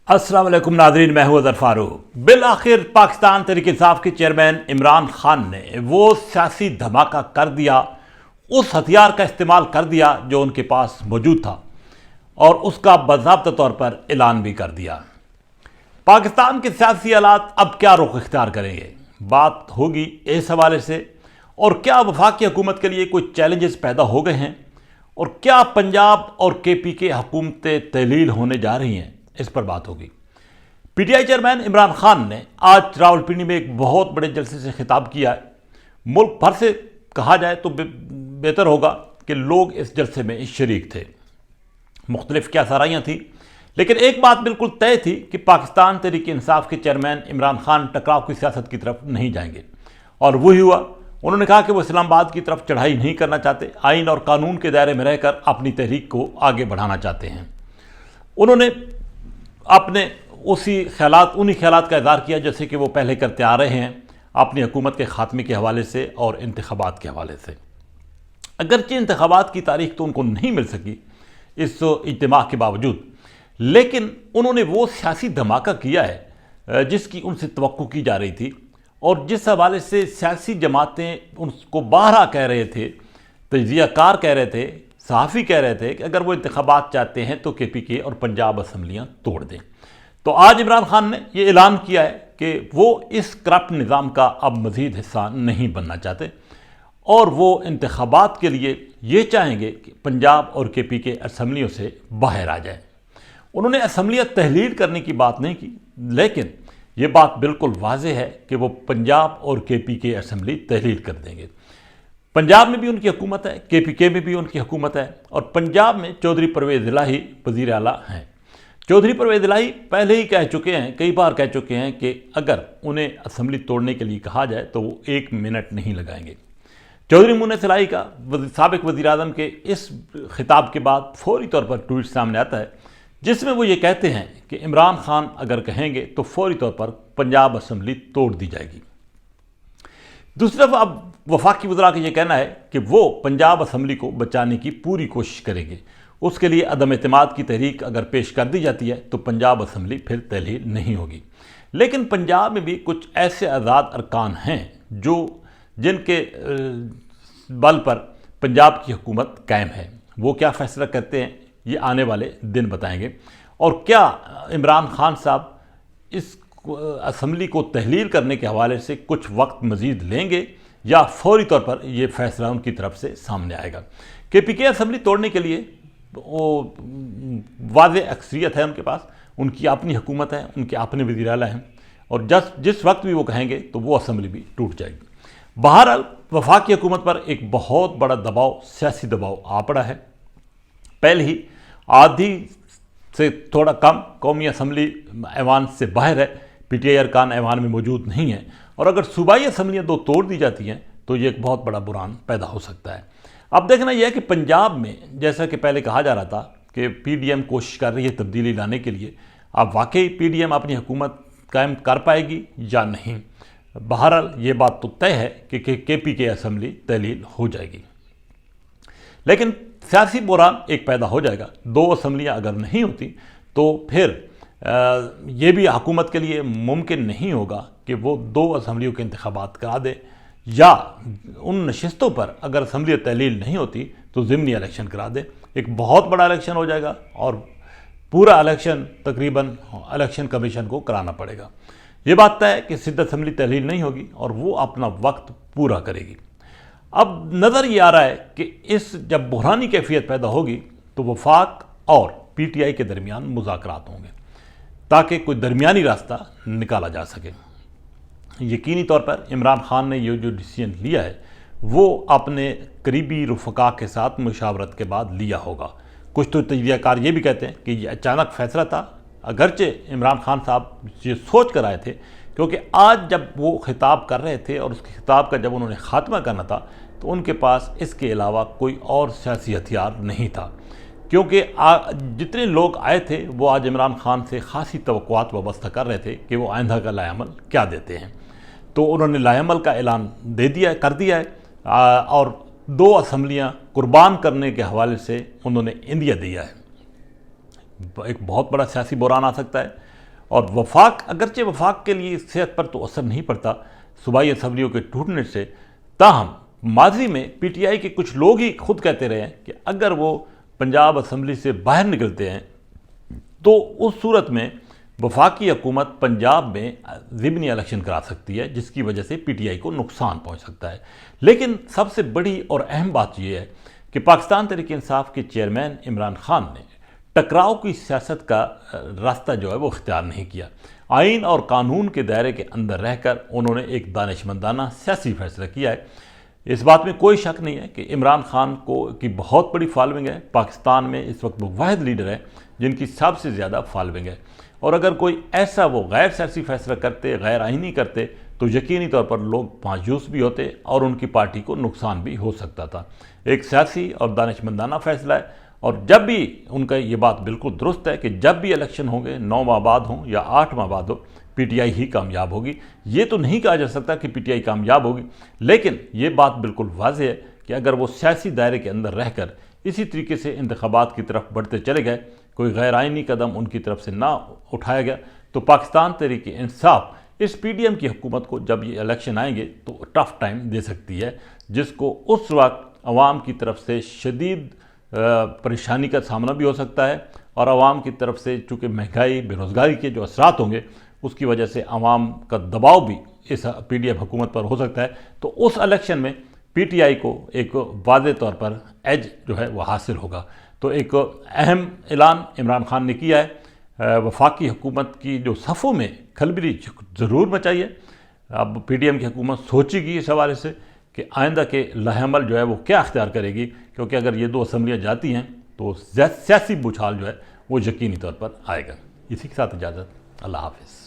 अस्सलाम वालेकुम नाज़रीन, मैं हूं अज़हर फारूक। बिल आखिर पाकिस्तान तहरीक इंसाफ के चेयरमैन इमरान खान ने वो सियासी धमाका कर दिया, उस हथियार का इस्तेमाल कर दिया जो उनके पास मौजूद था और उसका बाज़ाब्ता तौर पर ऐलान भी कर दिया। पाकिस्तान के सियासी हालात अब क्या रुख इख्तियार करेंगे, बात होगी इस हवाले से। और क्या वफाकी हुकूमत के लिए कोई चैलेंजेस पैदा हो गए हैं, और क्या पंजाब और KPK हुकूमतें तहलील होने जा रही हैं, इस पर बात होगी। PTI चेयरमैन इमरान खान ने आज रावलपिंडी में एक बहुत बड़े जलसे से खिताब किया है। मुल्क भर से कहा जाए तो बेहतर होगा कि लोग इस जलसे में शरीक थे। मुख्तलिफ क्या साराइयाँ थी, लेकिन एक बात बिल्कुल तय थी कि पाकिस्तान तहरीक इंसाफ के चेयरमैन इमरान खान टकराव की सियासत की तरफ नहीं जाएंगे, और वही हुआ। उन्होंने कहा कि वो इस्लामाबाद की तरफ चढ़ाई नहीं करना चाहते, आइन और कानून के दायरे में रहकर अपनी तहरीक को आगे बढ़ाना चाहते हैं। उन्होंने अपने उन्हीं ख्यालात का इज़हार किया जैसे कि वो पहले करते आ रहे हैं, अपनी हुकूमत के ख़ात्मे के हवाले से और इंतख़ाबात के हवाले से। अगरचे इंतख़ाबात की तारीख तो उनको नहीं मिल सकी इस इज्तिमा के बावजूद, लेकिन उन्होंने वो सियासी धमाका किया है जिसकी उनसे तवक्को की जा रही थी, और जिस हवाले से सियासी जमातें उनको बारहा कह रहे थे, तजियाकार कह रहे थे, सहाफ़ी कह रहे थे कि अगर वो इंतख़ाबात चाहते हैं तो KPK और पंजाब असम्बलियाँ तोड़ दें। तो आज इमरान खान ने ये ऐलान किया है कि वो इस करप्ट निज़ाम का अब मज़ीद हिस्सा नहीं बनना चाहते, और वो इंतख़ाबात के लिए ये चाहेंगे कि पंजाब और KPK असम्बलियों से बाहर आ जाए। उन्होंने असम्बलियाँ तहलील करने की बात नहीं की, लेकिन ये बात बिल्कुल वाज़ेह है कि वो पंजाब और KPK असम्बली तहलील कर देंगे। पंजाब में भी उनकी हुकूमत है, KPK में भी उनकी हुकूमत है, और पंजाब में चौधरी परवेज़ इलाही वज़ीर आला हैं। चौधरी परवेज़ इलाही पहले ही कह चुके हैं, कई बार कह चुके हैं कि अगर उन्हें असम्बली तोड़ने के लिए कहा जाए तो वो 1 मिनट नहीं लगाएंगे। चौधरी मुन्नस इलाही का साबिक वज़ीर आज़म के इस खिताब के बाद फौरी तौर पर ट्वीट सामने आता है जिसमें वो ये कहते हैं कि इमरान खान अगर कहेंगे तो फौरी तौर पर पंजाब असम्बली तोड़ दी जाएगी। दूसरी तरफ अब वफाकी वज़रा का ये कहना है कि वो पंजाब असम्बली को बचाने की पूरी कोशिश करेंगे। उसके लिए अदम एतमाद की तहरीक अगर पेश कर दी जाती है तो पंजाब असम्बली फिर तहलील नहीं होगी। लेकिन पंजाब में भी कुछ ऐसे आज़ाद अरकान हैं जिनके बल पर पंजाब की हुकूमत कायम है। वो क्या फ़ैसला करते हैं ये आने वाले दिन बताएंगे, और क्या इमरान खान साहब इस असम्बली को तहलील करने के हवाले से कुछ वक्त मज़ीद लेंगे या फौरी तौर पर यह फ़ैसला उनकी तरफ से सामने आएगा। KPK असम्बली तोड़ने के लिए वो वाज़ेह अक्सरियत है उनके पास, उनकी अपनी हुकूमत है, उनके अपने वज़ीर आला हैं, और जिस वक्त भी वो कहेंगे तो वो असम्बली भी टूट जाएगी। बहरहाल वफाकी हुकूमत पर एक बहुत बड़ा दबाव, सियासी दबाव आ पड़ा है। पहले ही आधी से थोड़ा कम कौमी असम्बली ऐवान से बाहर है, PTI अरकान ऐवान में मौजूद नहीं है, और अगर सूबाई असम्बलियाँ 2 तोड़ दी जाती हैं तो ये एक बहुत बड़ा बुरान पैदा हो सकता है। अब देखना यह है कि पंजाब में जैसा कि पहले कहा जा रहा था कि PDM कोशिश कर रही है तब्दीली लाने के लिए, अब वाकई PDM अपनी हुकूमत कायम कर पाएगी या नहीं। बहरहाल ये बात तो तय है कि KPK असम्बली तहलील हो जाएगी, लेकिन सियासी बुरान एक पैदा हो जाएगा। 2 असम्बलियाँ अगर नहीं होती तो फिर ये भी हुकूमत के लिए मुमकिन नहीं होगा कि वो 2 असम्बलियों के इंतखाबात करा दे, या उन नशिस्तों पर अगर असम्बली तहलील नहीं होती तो ज़िमनी इलेक्शन करा दे। एक बहुत बड़ा इलेक्शन हो जाएगा और पूरा इलेक्शन तकरीबन इलेक्शन कमीशन को कराना पड़ेगा। ये बात तय है कि सिद्ध असम्बली तहलील नहीं होगी और वो अपना वक्त पूरा करेगी। अब नज़र ये आ रहा है कि जब बुहरानी कैफियत पैदा होगी तो वफाक और PTI के दरमियान मुज़ाकरात होंगे ताकि कोई दरमियानी रास्ता निकाला जा सके। यकीनी तौर पर इमरान खान ने ये जो डिसीजन लिया है वो अपने करीबी रफ़का के साथ मुशावरत के बाद लिया होगा। कुछ तो तजज़ियाकार ये भी कहते हैं कि ये अचानक फ़ैसला था, अगरचे इमरान खान साहब ये सोच कर आए थे, क्योंकि आज जब वो खिताब कर रहे थे और उस खिताब का जब उन्होंने ख़ात्मा करना था तो उनके पास इसके अलावा कोई और सियासी हथियार नहीं था, क्योंकि जितने लोग आए थे वो आज इमरान खान से ख़ासी तवक्कुआत वाबस्ता कर रहे थे कि वो आइंदा का लाएअमल क्या देते हैं। तो उन्होंने लाएअमल का ऐलान कर दिया है, और 2 असम्बलियाँ कुर्बान करने के हवाले से उन्होंने इंदिया दिया है। एक बहुत बड़ा सियासी बुरान आ सकता है। اور وفاق، اگرچہ وفاق کے لیے صحت پر تو اثر نہیں پڑتا صوبائی اسمبلیوں کے ٹوٹنے سے، تاہم ماضی میں پی ٹی آئی کے کچھ لوگ ہی خود کہتے رہے ہیں کہ اگر وہ پنجاب اسمبلی سے باہر نکلتے ہیں تو اس صورت میں وفاقی حکومت پنجاب میں ضمنی الیکشن کرا سکتی ہے، جس کی وجہ سے پی ٹی آئی کو نقصان پہنچ سکتا ہے۔ لیکن سب سے بڑی اور اہم بات یہ ہے کہ پاکستان تحریک انصاف کے چیئرمین عمران خان نے ٹکراؤ کی سیاست کا راستہ جو ہے وہ اختیار نہیں کیا۔ آئین اور قانون کے دائرے کے اندر رہ کر انہوں نے ایک دانشمندانہ سیاسی فیصلہ کیا ہے۔ اس بات میں کوئی شک نہیں ہے کہ عمران خان کی بہت بڑی فالوئنگ ہے، پاکستان میں اس وقت وہ واحد لیڈر ہے جن کی سب سے زیادہ فالوئنگ ہے، اور اگر کوئی ایسا وہ غیر سیاسی فیصلہ کرتے، غیر آئینی کرتے، تو یقینی طور پر لوگ مایوس بھی ہوتے اور ان کی پارٹی کو نقصان بھی ہو سکتا تھا۔ ایک سیاسی اور دانشمندانہ فیصلہ ہے، اور جب بھی ان کا یہ بات بالکل درست ہے کہ جب بھی الیکشن ہوں گے 9 ماہ بعد ہوں یا 8 ماہ بعد ہو، پی ٹی آئی ہی کامیاب ہوگی۔ یہ تو نہیں کہا جا سکتا کہ پی ٹی آئی کامیاب ہوگی، لیکن یہ بات بالکل واضح ہے کہ اگر وہ سیاسی دائرے کے اندر رہ کر اسی طریقے سے انتخابات کی طرف بڑھتے چلے گئے، کوئی غیر آئینی قدم ان کی طرف سے نہ اٹھایا گیا، تو پاکستان تحریک انصاف اس پی ڈی ایم کی حکومت کو جب یہ الیکشن آئیں گے تو ٹف ٹائم دے سکتی ہے، جس کو اس وقت عوام کی طرف سے شدید پریشانی کا سامنا بھی ہو سکتا ہے، اور عوام کی طرف سے چونکہ مہنگائی، بے روزگاری کے جو اثرات ہوں گے اس کی وجہ سے عوام کا دباؤ بھی اس پی ڈی ایم حکومت پر ہو سکتا ہے۔ تو اس الیکشن میں پی ٹی آئی کو ایک واضح طور پر ایج جو ہے وہ حاصل ہوگا۔ تو ایک اہم اعلان عمران خان نے کیا ہے، وفاقی حکومت کی جو صفوں میں کھلبلی ضرور مچائی ہے۔ اب پی ڈی ایم کی حکومت سوچے گی اس حوالے سے کہ آئندہ کے لائحہ عمل جو ہے وہ کیا اختیار کرے گی، کیونکہ اگر یہ 2 اسمبلیاں جاتی ہیں تو سیاسی بچھال جو ہے وہ یقینی طور پر آئے گا۔ اسی کے ساتھ اجازت، اللہ حافظ۔